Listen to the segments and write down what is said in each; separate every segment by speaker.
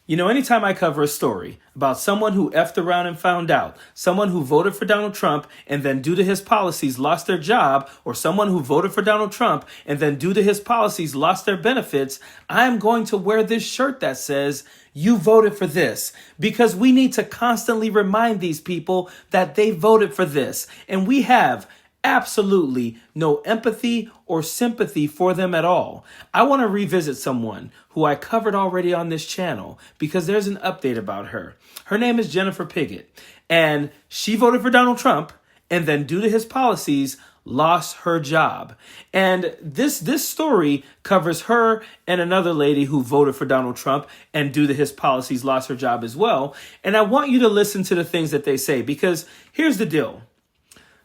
Speaker 1: You know, anytime I cover a story about someone who effed around and found out, someone who voted for Donald Trump and then due to his policies lost their job, or someone who voted for Donald Trump and then due to his policies lost their benefits, I am going to wear this shirt that says, "You voted for this," because we need to constantly remind these people that they voted for this. And we have absolutely no empathy or sympathy for them at all. I want to revisit someone who I covered already on this channel because there's an update about her. Her name is Jennifer Pigot, and she voted for Donald Trump and then due to his policies lost her job. And this story covers her and another lady who voted for Donald Trump and due to his policies lost her job as well. And I want you to listen to the things that they say, because here's the deal.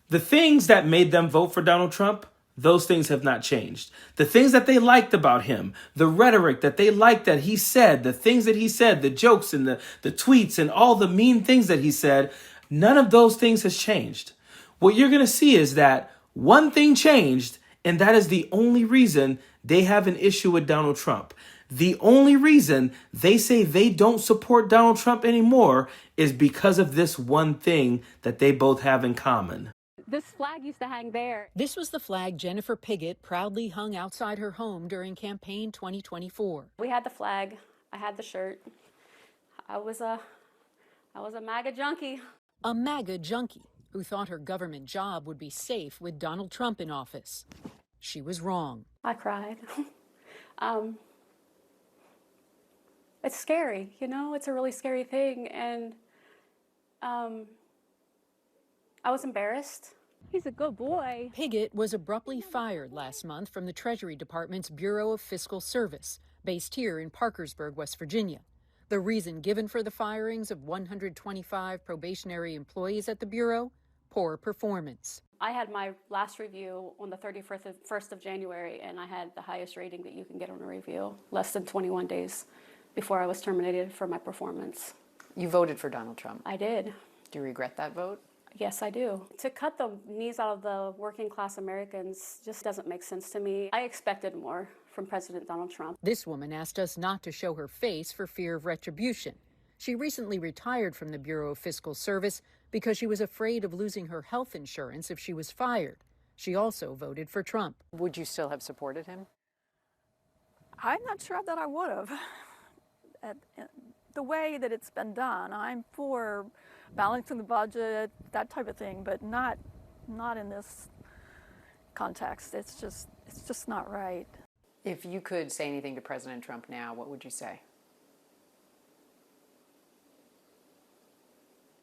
Speaker 1: The things that made them vote for Donald Trump, those things have not changed. The things that they liked about him, the rhetoric that they liked that he said, the things that he said, the jokes and the tweets and all the mean things that he said, none of those things has changed. What you're going to see is that one thing changed, and that is the only reason they have an issue with Donald Trump. The only reason they say they don't support Donald Trump anymore is because of this one thing that they both have in common.
Speaker 2: This flag used to hang there.
Speaker 3: This was the flag Jennifer Pigot proudly hung outside her home during campaign 2024.
Speaker 2: We had the flag. I had the shirt. I was a MAGA junkie.
Speaker 3: A MAGA junkie who thought her government job would be safe with Donald Trump in office. She was wrong.
Speaker 2: I cried. It's scary, you know? It's a really scary thing, and I was embarrassed. He's a good boy.
Speaker 3: Pigot was abruptly fired last month from the Treasury Department's Bureau of Fiscal Service, based here in Parkersburg, West Virginia. The reason given for the firings of 125 probationary employees at the Bureau? Poor performance.
Speaker 2: I had my last review on the 31st of January, and I had the highest rating that you can get on a review, less than 21 days before I was terminated for my performance.
Speaker 4: You voted for Donald Trump.
Speaker 2: I did.
Speaker 4: Do you regret that vote?
Speaker 2: Yes, I do. To cut the knees out of the working class Americans just doesn't make sense to me. I expected more from President Donald Trump.
Speaker 3: This woman asked us not to show her face for fear of retribution. She recently retired from the Bureau of Fiscal Service because she was afraid of losing her health insurance if she was fired. She also voted for Trump.
Speaker 4: Would you still have supported him?
Speaker 5: I'm not sure that I would have. The way that it's been done, I'm for balancing the budget, that type of thing, but not in this context. It's just not right.
Speaker 4: If you could say anything to President Trump now, what would you say?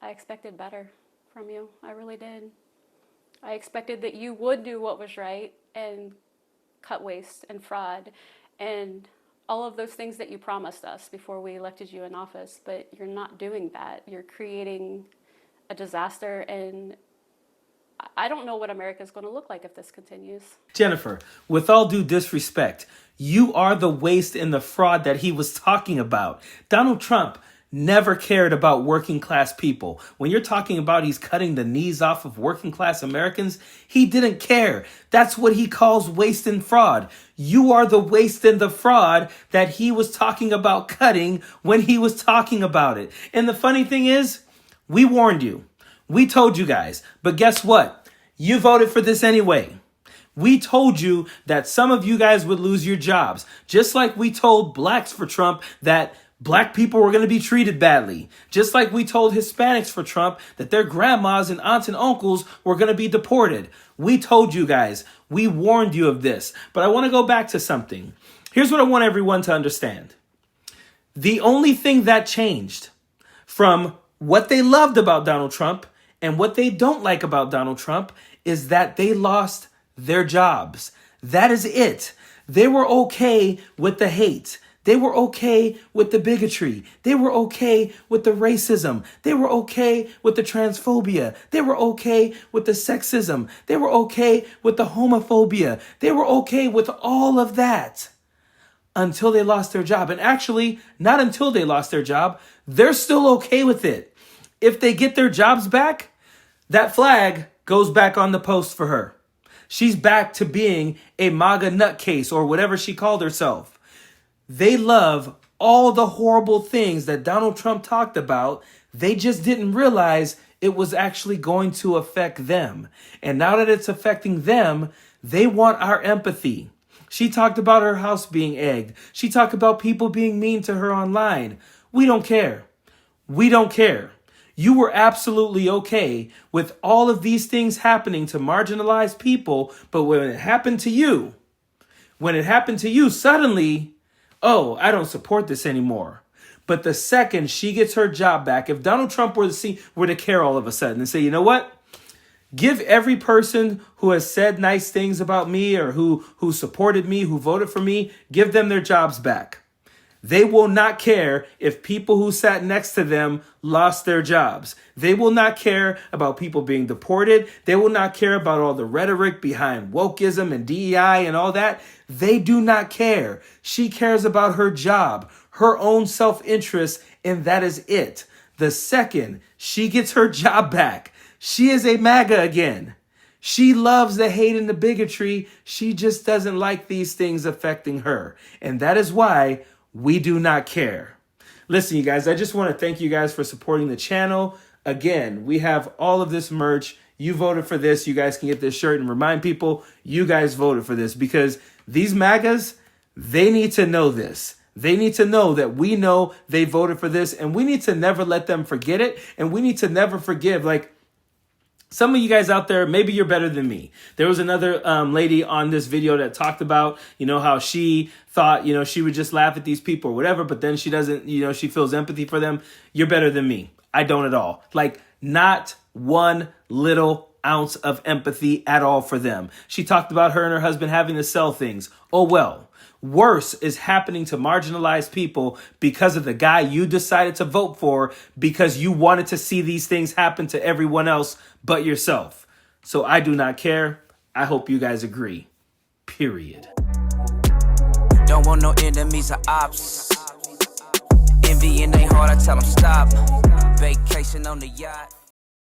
Speaker 2: I expected better from you. I really did. I expected that you would do what was right and cut waste and fraud and all of those things that you promised us before we elected you in office, but you're not doing that. You're creating a disaster, and I don't know what America's going to look like if this continues.
Speaker 1: Jennifer, with all due disrespect, you are the waste and the fraud that he was talking about. Donald Trump never cared about working class people. When you're talking about he's cutting the knees off of working class Americans, he didn't care. That's what he calls waste and fraud. You are the waste and the fraud that he was talking about cutting when he was talking about it. And the funny thing is, we warned you. We told you guys. But guess what? You voted for this anyway. We told you that some of you guys would lose your jobs, just like we told blacks for Trump that Black people were going to be treated badly, just like we told Hispanics for Trump that their grandmas and aunts and uncles were going to be deported. We told you guys. We warned you of this. But I want to go back to something. Here's what I want everyone to understand. The only thing that changed from what they loved about Donald Trump and what they don't like about Donald Trump is that they lost their jobs. That is it. They were okay with the hate. They were okay with the bigotry. They were okay with the racism. They were okay with the transphobia. They were okay with the sexism. They were okay with the homophobia. They were okay with all of that until they lost their job. And actually, not until they lost their job. They're still okay with it. If they get their jobs back, that flag goes back on the post for her. She's back to being a MAGA nutcase or whatever she called herself. They love all the horrible things that Donald Trump talked about, they just didn't realize it was actually going to affect them. And now that it's affecting them, they want our empathy. She talked about her house being egged. She talked about people being mean to her online. We don't care. We don't care. You were absolutely okay with all of these things happening to marginalized people, but when it happened to you, suddenly, oh, I don't support this anymore. But the second she gets her job back, if Donald Trump were to care all of a sudden and say, you know what? Give every person who has said nice things about me or who supported me, who voted for me, give them their jobs back. They will not care if people who sat next to them lost their jobs. They will not care about people being deported. They will not care about all the rhetoric behind wokeism and DEI and all that. They do not care. She cares about her job, her own self-interest, and that is it. The second she gets her job back, she is a MAGA again. She loves the hate and the bigotry. She just doesn't like these things affecting her. And that is why we do not care. Listen, you guys, I just want to thank you guys for supporting the channel. Again, we have all of this merch. You voted for this. You guys can get this shirt and remind people you guys voted for this, because these MAGAs, they need to know this. They need to know that we know they voted for this, and we need to never let them forget it. And we need to never forgive. Like, some of you guys out there, maybe you're better than me. There was another lady on this video that talked about, how she thought, she would just laugh at these people or whatever, but then she doesn't, she feels empathy for them. You're better than me. I don't at all. Like, not one little ounce of empathy at all for them. She talked about her and her husband having to sell things. Oh, well. Worse is happening to marginalized people because of the guy you decided to vote for, because you wanted to see these things happen to everyone else but yourself. So I do not care. I hope you guys agree. Period.
Speaker 6: Don't want no enemies or ops. Envy in their heart, I tell them stop. Vacation on the yacht.